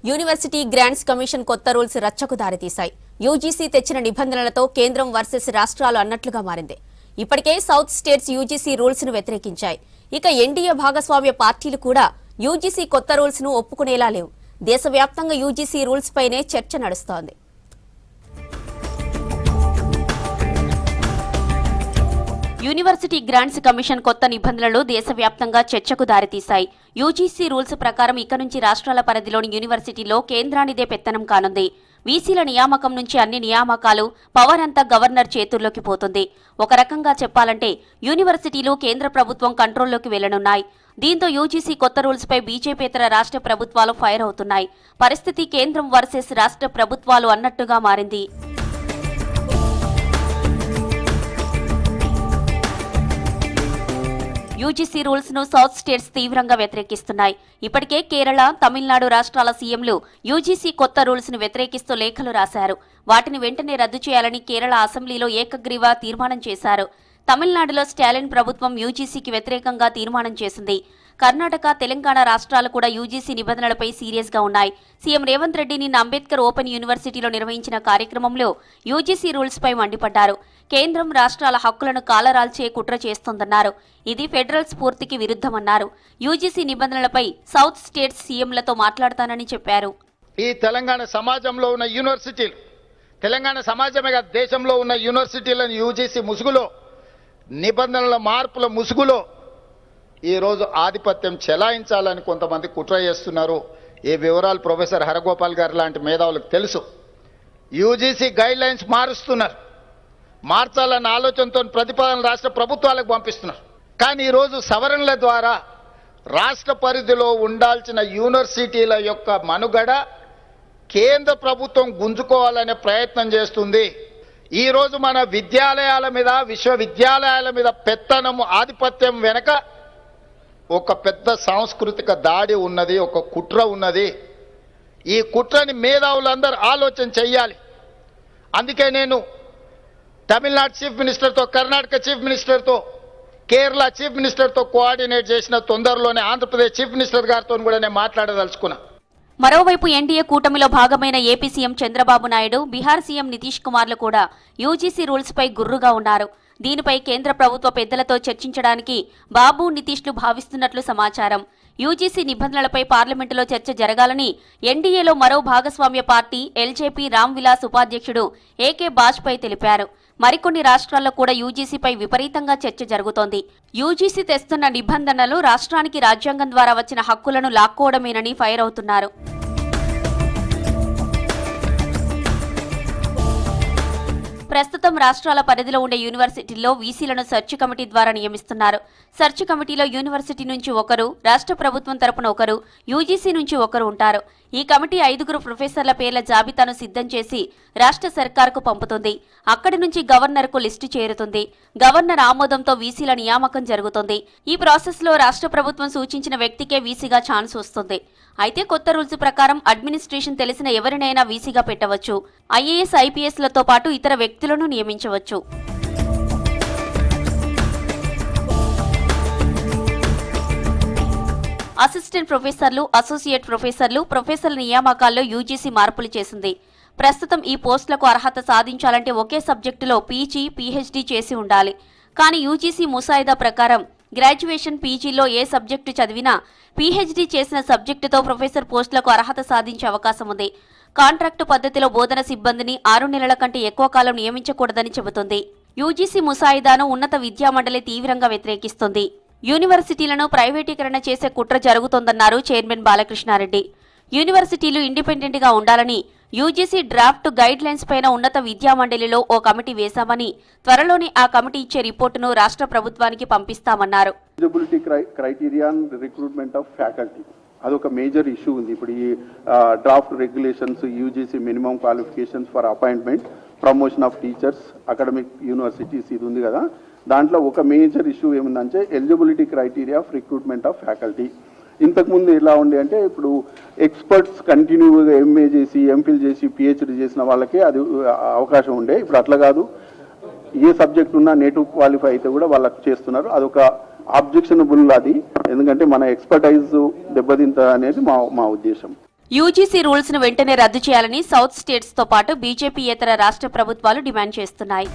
University grants commission కొత్త rules రచ్చకు దారితీశాయి. UGC తెచ్చిన నిబంధనలతో కేంద్రం వర్సెస్ రాష్ట్రాలు అన్నట్లుగా మారింది. ఇప్పటికే సౌత్ స్టేట్స్ యూజీసీ రూల్స్ ను వ్యతిరేకించాయి. ఇక ఎన్డీఏ భాగస్వామ్య పార్టీలు కూడా యూజీసీ కొత్త రూల్స్ ను ఒప్పుకునేలా లేవు. దేశవ్యాప్తంగా యూజీసీ రూల్స్ పైనే చర్చ నడుస్తోంది. యూనివర్సిటీ గ్రాంట్స్ కమిషన్ కొత్త నిబంధనలు దేశవ్యాప్తంగా చర్చకు దారితీశాయి. యూజీసీ రూల్స్ ప్రకారం ఇక నుంచి రాష్ట్రాల పరిధిలోని యూనివర్సిటీలో కేంద్రానిదే పెత్తనం కానుంది. వీసీల నియామకం నుంచి అన్ని నియామకాలు పవర్ అంతా గవర్నర్ చేతుల్లోకి పోతుంది. ఒక రకంగా చెప్పాలంటే యూనివర్సిటీలు కేంద్ర ప్రభుత్వం కంట్రోల్లోకి వెళ్లనున్నాయి. దీంతో యూజీసీ కొత్త రూల్స్ పై బీజేపీతర రాష్ట్ర ప్రభుత్వాలు ఫైర్ అవుతున్నాయి. పరిస్థితి కేంద్రం వర్సెస్ రాష్ట్ర ప్రభుత్వాలు అన్నట్టుగా మారింది. యూజీసీ రూల్స్ ను సౌత్ స్టేట్స్ తీవ్రంగా వ్యతిరేకిస్తున్నాయి. ఇప్పటికే కేరళ, తమిళనాడు రాష్ట్రాల సీఎంలు యూజీసీ కొత్త రూల్స్ ను వ్యతిరేకిస్తూ లేఖలు రాశారు. వాటిని వెంటనే రద్దు చేయాలని కేరళ అసెంబ్లీలో ఏకగ్రీవ తీర్మానం చేశారు. తమిళనాడులో స్టాలిన్ ప్రభుత్వం యూజీసీకి వ్యతిరేకంగా తీర్మానం చేసింది. కర్ణాటక, తెలంగాణ రాష్ట్రాలు కూడా యూజీసీ నిబంధనలపై సీరియస్ గా ఉన్నాయి. సీఎం రేవంత్ రెడ్డి నిన్న అంబేద్కర్ ఓపెన్ యూనివర్సిటీలో నిర్వహించిన కార్యక్రమంలో యూజీసీ రూల్స్ పై మండిపడ్డారు. కేంద్రం రాష్ట్రాల హక్కులను కాలరాల్చే కుట్ర చేస్తోందన్నారు. ఇది ఫెడరల్ స్ఫూర్తికి విరుద్ధమన్నారు. యూజీసీ నిబంధనలపై సౌత్ స్టేట్స్ సీఎంలతో మాట్లాడతానని చెప్పారు. ఈ తెలంగాణ సమాజంలో ఉన్న యూనివర్సిటీలు, తెలంగాణ సమాజమే కాదు దేశంలో ఉన్న యూనివర్సిటీలను యూజీసీ ముసుగులో, నిబంధనల మార్పుల ముసుగులో ఈరోజు ఆధిపత్యం చెలాయించాలని కొంతమంది కుట్ర చేస్తున్నారు. ఈ వివరాలు ప్రొఫెసర్ హరగోపాల్ గారు లాంటి మేధావులకు తెలుసు. యూజీసీ గైడ్ లైన్స్ మారుస్తున్నారు. మార్చాలన్న ఆలోచనతో ప్రతిపాదన రాష్ట్ర ప్రభుత్వాలకు పంపిస్తున్నారు. కానీ ఈరోజు సవరణల ద్వారా రాష్ట్ర పరిధిలో ఉండాల్సిన యూనివర్సిటీల యొక్క మనుగడ కేంద్ర ప్రభుత్వం గుంజుకోవాలనే ప్రయత్నం చేస్తుంది. ఈరోజు మన విద్యాలయాల మీద, విశ్వవిద్యాలయాల మీద పెత్తనము, ఆధిపత్యం వెనక ఒక పెద్ద సాంస్కృతిక దాడి ఉన్నది, ఒక కుట్ర ఉన్నది. ఈ కుట్రని మేధావులందరూ ఆలోచన చెయ్యాలి. అందుకే నేను తమిళనాడు చీఫ్ మినిస్టర్తో, కర్ణాటక చీఫ్ మినిస్టర్తో, కేరళ చీఫ్ మినిస్టర్తో కోఆర్డినేట్ చేసిన తొందరలోనే ఆంధ్రప్రదేశ్ చీఫ్ మినిస్టర్ గారితో కూడా నేను మాట్లాడదలుచుకున్నా. మరోవైపు ఎన్డీఏ కూటమిలో భాగమైన AP CM Chandrababu Naidu, Bihar CM Nitish కుమార్లు కూడా యూజీసీ రూల్స్ పై గుర్రుగా ఉన్నారు. దీనిపై కేంద్ర ప్రభుత్వ పెద్దలతో చర్చించడానికి బాబు, నితీష్లు భావిస్తున్నట్లు సమాచారం. యూజీసీ నిబంధనలపై పార్లమెంటులో చర్చ జరగాలని ఎన్డీఏలో మరో భాగస్వామ్య పార్టీ ఎల్జేపీ రామ్ విలాస్ ఉపాధ్యక్షుడు ఏకే బాజ్పాయ్ తెలిపారు. మరికొన్ని రాష్ట్రాల్లో కూడా యూజీసీపై విపరీతంగా చర్చ జరుగుతోంది. యూజీసీ తెస్తున్న నిబంధనలు రాష్ట్రానికి రాజ్యాంగం ద్వారా వచ్చిన హక్కులను లాక్కోవడమేనని ఫైర్ అవుతున్నారు. ప్రస్తుతం రాష్ట్రాల పరిధిలో ఉండే యూనివర్సిటీల్లో వీసీలను సెర్చ్ కమిటీ ద్వారా నియమిస్తున్నారు. సెర్చ్ కమిటీలో యూనివర్సిటీ నుంచి ఒకరు, రాష్ట్ర ప్రభుత్వం తరపున ఒకరు, యూజీసీ నుంచి ఒకరు ఉంటారు. ఈ కమిటీ 5 ప్రొఫెసర్ల పేర్ల జాబితాను సిద్ధం చేసి రాష్ట్ర సర్కార్కు పంపుతుంది. అక్కడి నుంచి గవర్నర్కు లిస్టు చేరుతుంది. గవర్నర్ ఆమోదంతో వీసీల నియామకం జరుగుతుంది. ఈ ప్రాసెస్లో రాష్ట్ర ప్రభుత్వం సూచించిన వ్యక్తికే వీసీగా ఛాన్స్ వస్తుంది. అయితే కొత్త రూల్స్ ప్రకారం అడ్మినిస్ట్రేషన్ తెలిసిన ఎవరినైనా వీసీగా పెట్టవచ్చు. ఐఏఎస్, ఐపీఎస్లతో పాటు ఇతర వ్యక్తులను నియమించవచ్చు. అసిస్టెంట్ ప్రొఫెసర్లు, అసోసియేట్ ప్రొఫెసర్లు, ప్రొఫెసర్ల నియామకాల్లో యూజీసీ మార్పులు చేసింది. ప్రస్తుతం ఈ పోస్టులకు అర్హత సాధించాలంటే ఒకే సబ్జెక్టులో పీజీ, పీహెచ్డీ చేసి ఉండాలి. కానీ యూజీసీ ముసాయిదా ప్రకారం గ్రాడ్యుయేషన్, పీజీలో ఏ సబ్జెక్టు చదివినా పీహెచ్డీ చేసిన సబ్జెక్టుతో ప్రొఫెసర్ పోస్టులకు అర్హత సాధించే అవకాశం ఉంది. కాంట్రాక్టు పద్ధతిలో బోధన సిబ్బందిని 6 నెలల కంటే ఎక్కువ కాలం నియమించకూడదని చెబుతుంది. యూజీసీ ముసాయిదాను ఉన్నత విద్యామండలి తీవ్రంగా వ్యతిరేకిస్తుంది. యూనివర్సిటీలను ప్రైవేటీకరణ చేసే కుట్ర జరుగుతోందన్నారు చైర్మన్ బాలకృష్ణారెడ్డి. యూనివర్సిటీలు ఇండిపెండెంట్ గా ఉండాలని యూజీసీ డ్రాఫ్ట్ గైడ్ లైన్స్ పైన ఉన్నత విద్యామండలిలో ఓ కమిటీ వేశామని, త్వరలోనే ఆ కమిటీ ఇచ్చే రిపోర్టును రాష్ట్ర ప్రభుత్వానికి పంపిస్తామన్నారు. Eligibility criteria recruitment of faculty అదొక మేజర్ ఇష్యూ ఉంది. ఇప్పుడు ఈ draft regulations, UGC minimum qualifications for appointment, promotion of teachers, academic universities, ఇది ఉంది కదా. దాంట్లో ఒక మేజర్ ఇష్యూ ఏముందంటే eligibility criteria of recruitment of faculty. ఇంతకుముందు ఎలా ఉండే అంటే ఇప్పుడు ఎక్స్పర్ట్స్ కంటిన్యూగా ఎంఏ చేసి, ఎంఫిల్ చేసి, పిహెచ్డి చేసిన వాళ్ళకే అది అవకాశం ఉండే. ఇప్పుడు అట్లా కాదు. ఏ సబ్జెక్ట్ ఉన్నా నేటివ్ క్వాలిఫై అయితే కూడా వాళ్ళకి చేస్తున్నారు. అదొక ఆబ్జెక్షనబుల్ అది, ఎందుకంటే మన ఎక్స్పర్టైజ్ దెబ్బతింత అనేది మా ఉద్దేశం. యూజీసీ రూల్స్ ను వెంటనే రద్దు చేయాలని సౌత్ స్టేట్స్ తో పాటు బీజేపీయేతర రాష్ట్ర ప్రభుత్వాలు డిమాండ్ చేస్తున్నాయి.